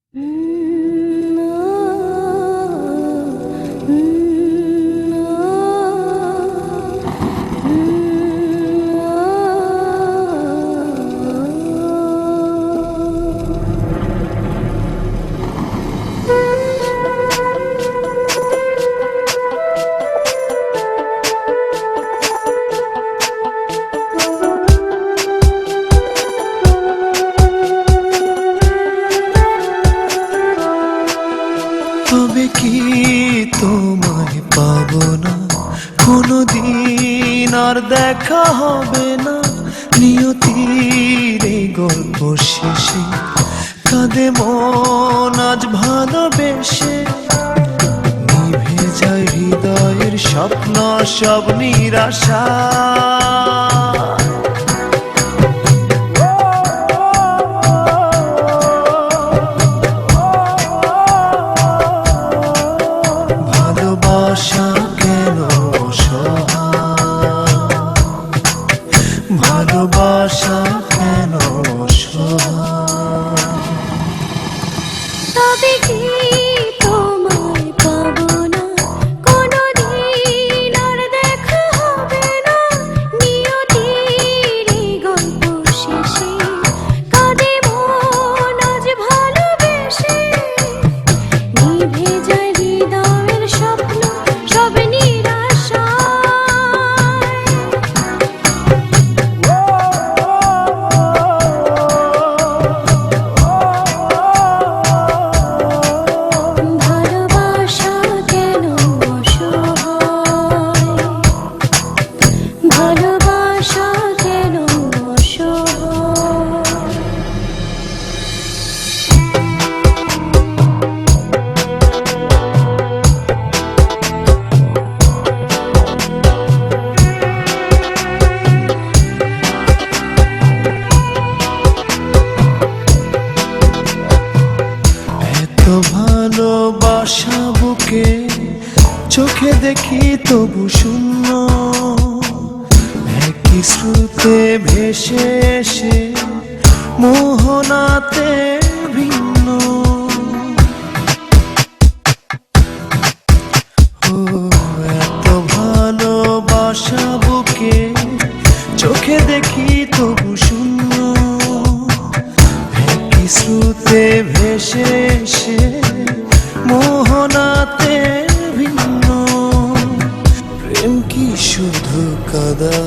তবে কি তোমায় পাবো না, কোনোদিন আর দেখা হবে না। নিয়তির এই গল্প শেষে কাঁদে মন আজ ভালোবেসে। নিভে যায় হৃদয়ের স্বপ্ন সব নিরাশা। ভালোবাসা কেন অসহায়, ভালোবাসা কেন অসহায়। তবে কি তোমায় পাবো না, কোনোদিন আর দেখা হবে না। নিয়তির এই গল্প শেষে কাঁদে মন আজ ভালোবেসে। নিভে যায় হৃদয়ের স্বপ্ন সব নিরাশায়। ভালোবাসা কেন অসহায়, ভালোবাসা কেন অসহায়। এত ভালোবাসা বুকে চোখে দেখি তবু শূন্য। একই স্রোতে ভেসে এসে মোহনাতে ভিন্ন। ও এত ভালোবাসা বুকে চোখে দেখি তবু শূন্য। একই স্রোতে ভেসে এসে মোহনাতে ভিন্ন। প্রেম কি শুধু কাদা,